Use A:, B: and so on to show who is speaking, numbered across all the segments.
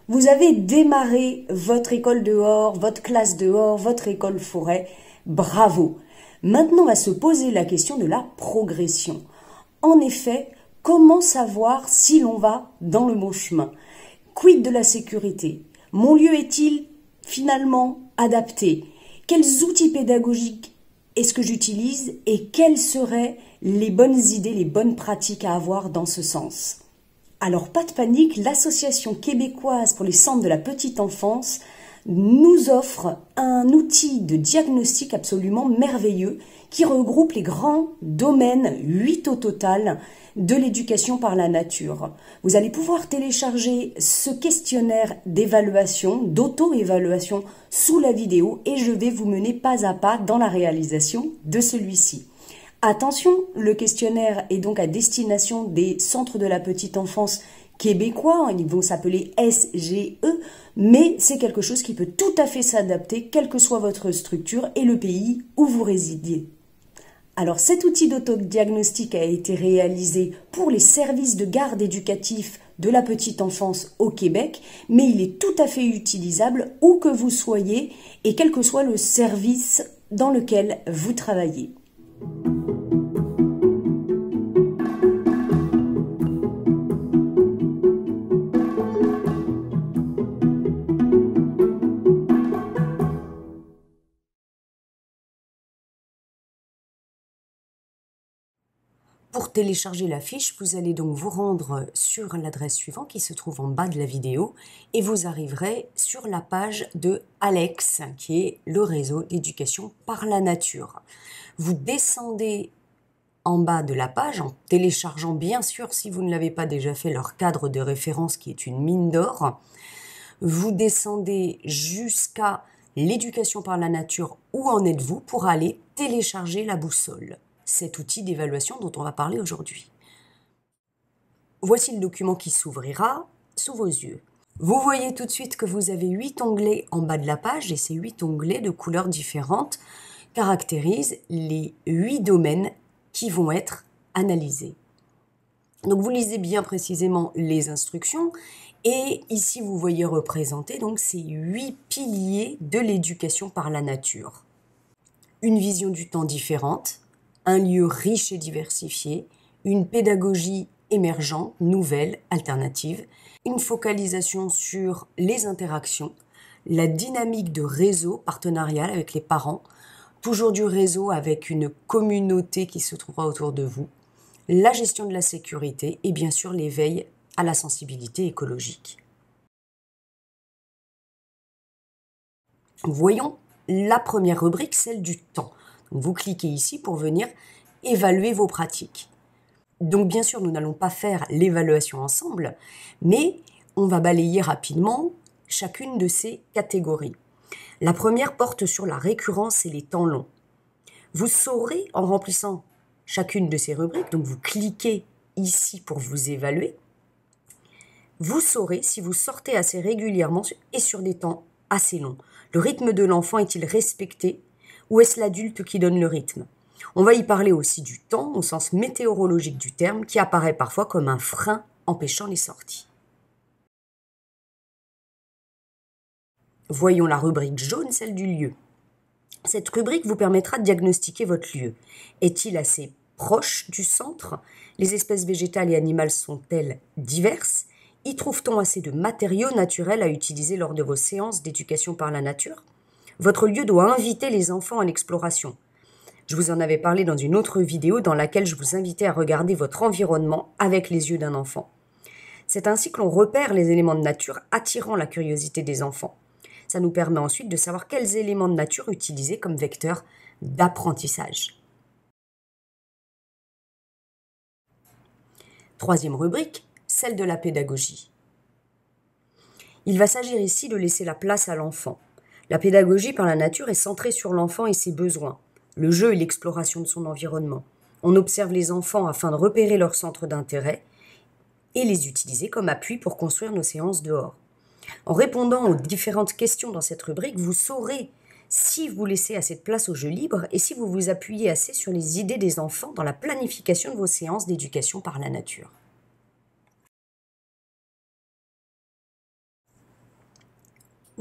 A: Vous avez démarré votre école dehors, votre classe dehors, votre école forêt. Bravo! Maintenant, on va se poser la question de la progression. En effet, comment savoir si l'on va dans le bon chemin? Quid de la sécurité? Mon lieu est-il finalement adapté? Quels outils pédagogiques est-ce que j'utilise et quelles seraient les bonnes idées, les bonnes pratiques à avoir dans ce sens? Alors, pas de panique, l'Association québécoise pour les centres de la petite enfance nous offre un outil de diagnostic absolument merveilleux qui regroupe les grands domaines, 8 au total, de l'éducation par la nature. Vous allez pouvoir télécharger ce questionnaire d'évaluation, d'auto-évaluation sous la vidéo et je vais vous mener pas à pas dans la réalisation de celui-ci. Attention, le questionnaire est donc à destination des centres de la petite enfance québécois, ils vont s'appeler SGE, mais c'est quelque chose qui peut tout à fait s'adapter, quelle que soit votre structure et le pays où vous résidiez. Alors cet outil d'autodiagnostic a été réalisé pour les services de garde éducatifs de la petite enfance au Québec, mais il est tout à fait utilisable où que vous soyez et quel que soit le service dans lequel vous travaillez. Pour télécharger la fiche, vous allez donc vous rendre sur l'adresse suivante qui se trouve en bas de la vidéo et vous arriverez sur la page de Alex, qui est le réseau d'éducation par la nature. Vous descendez en bas de la page en téléchargeant bien sûr, si vous ne l'avez pas déjà fait, leur cadre de référence qui est une mine d'or. Vous descendez jusqu'à l'éducation par la nature, où en êtes-vous, pour aller télécharger la boussole, cet outil d'évaluation dont on va parler aujourd'hui. Voici le document qui s'ouvrira sous vos yeux. Vous voyez tout de suite que vous avez 8 onglets en bas de la page et ces 8 onglets de couleurs différentes caractérisent les 8 domaines qui vont être analysés. Donc vous lisez bien précisément les instructions et ici vous voyez représentés donc ces 8 piliers de l'éducation par la nature. Une vision du temps différente, un lieu riche et diversifié, une pédagogie émergente, nouvelle, alternative, une focalisation sur les interactions, la dynamique de réseau partenarial avec les parents, toujours du réseau avec une communauté qui se trouvera autour de vous, la gestion de la sécurité et bien sûr l'éveil à la sensibilité écologique. Voyons la première rubrique, celle du temps. Vous cliquez ici pour venir évaluer vos pratiques. Donc bien sûr, nous n'allons pas faire l'évaluation ensemble, mais on va balayer rapidement chacune de ces catégories. La première porte sur la récurrence et les temps longs. Vous saurez, en remplissant chacune de ces rubriques, donc vous cliquez ici pour vous évaluer, vous saurez si vous sortez assez régulièrement et sur des temps assez longs. Le rythme de l'enfant est-il respecté ou est-ce l'adulte qui donne le rythme? On va y parler aussi du temps au sens météorologique du terme qui apparaît parfois comme un frein empêchant les sorties. Voyons la rubrique jaune, celle du lieu. Cette rubrique vous permettra de diagnostiquer votre lieu. Est-il assez proche du centre? Les espèces végétales et animales sont-elles diverses? Y trouve-t-on assez de matériaux naturels à utiliser lors de vos séances d'éducation par la nature? Votre lieu doit inviter les enfants à l'exploration. Je vous en avais parlé dans une autre vidéo dans laquelle je vous invitais à regarder votre environnement avec les yeux d'un enfant. C'est ainsi que l'on repère les éléments de nature attirant la curiosité des enfants. Ça nous permet ensuite de savoir quels éléments de nature utiliser comme vecteur d'apprentissage. Troisième rubrique, celle de la pédagogie. Il va s'agir ici de laisser la place à l'enfant. La pédagogie par la nature est centrée sur l'enfant et ses besoins, le jeu et l'exploration de son environnement. On observe les enfants afin de repérer leurs centres d'intérêt et les utiliser comme appui pour construire nos séances dehors. En répondant aux différentes questions dans cette rubrique, vous saurez si vous laissez assez de place au jeu libre et si vous vous appuyez assez sur les idées des enfants dans la planification de vos séances d'éducation par la nature.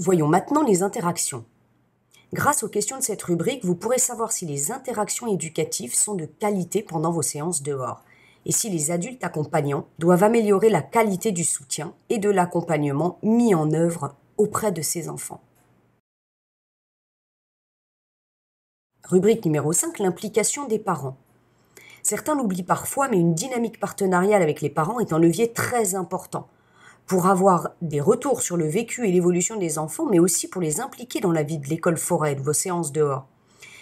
A: Voyons maintenant les interactions. Grâce aux questions de cette rubrique, vous pourrez savoir si les interactions éducatives sont de qualité pendant vos séances dehors et si les adultes accompagnants doivent améliorer la qualité du soutien et de l'accompagnement mis en œuvre auprès de ces enfants. Rubrique numéro 5, l'implication des parents. Certains l'oublient parfois, mais une dynamique partenariale avec les parents est un levier très important pour avoir des retours sur le vécu et l'évolution des enfants, mais aussi pour les impliquer dans la vie de l'école forêt, de vos séances dehors.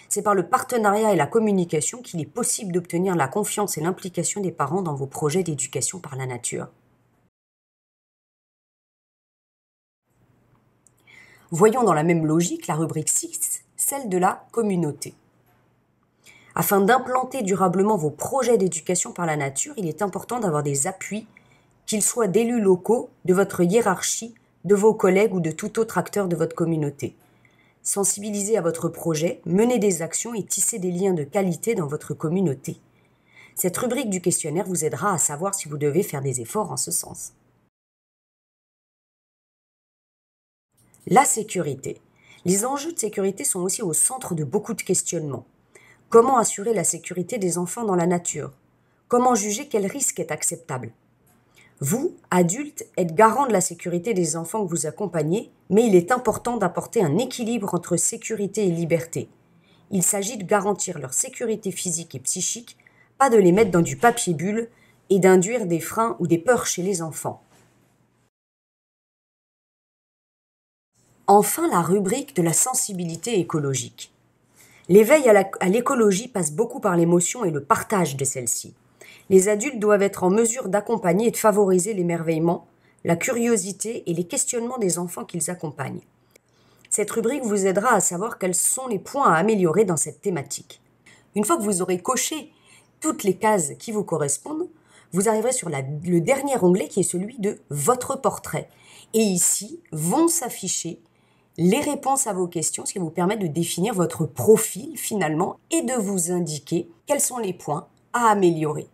A: C'est par le partenariat et la communication qu'il est possible d'obtenir la confiance et l'implication des parents dans vos projets d'éducation par la nature. Voyons dans la même logique la rubrique 6, celle de la communauté. Afin d'implanter durablement vos projets d'éducation par la nature, il est important d'avoir des appuis, qu'ils soient d'élus locaux, de votre hiérarchie, de vos collègues ou de tout autre acteur de votre communauté. Sensibiliser à votre projet, mener des actions et tisser des liens de qualité dans votre communauté. Cette rubrique du questionnaire vous aidera à savoir si vous devez faire des efforts en ce sens. La sécurité. Les enjeux de sécurité sont aussi au centre de beaucoup de questionnements. Comment assurer la sécurité des enfants dans la nature? Comment juger quel risque est acceptable? Vous, adultes, êtes garant de la sécurité des enfants que vous accompagnez, mais il est important d'apporter un équilibre entre sécurité et liberté. Il s'agit de garantir leur sécurité physique et psychique, pas de les mettre dans du papier bulle et d'induire des freins ou des peurs chez les enfants. Enfin, la rubrique de la sensibilité écologique. L'éveil à l'écologie passe beaucoup par l'émotion et le partage de celle-ci. Les adultes doivent être en mesure d'accompagner et de favoriser l'émerveillement, la curiosité et les questionnements des enfants qu'ils accompagnent. Cette rubrique vous aidera à savoir quels sont les points à améliorer dans cette thématique. Une fois que vous aurez coché toutes les cases qui vous correspondent, vous arriverez sur le dernier onglet qui est celui de « Votre portrait ». Et ici vont s'afficher les réponses à vos questions, ce qui vous permet de définir votre profil finalement et de vous indiquer quels sont les points à améliorer.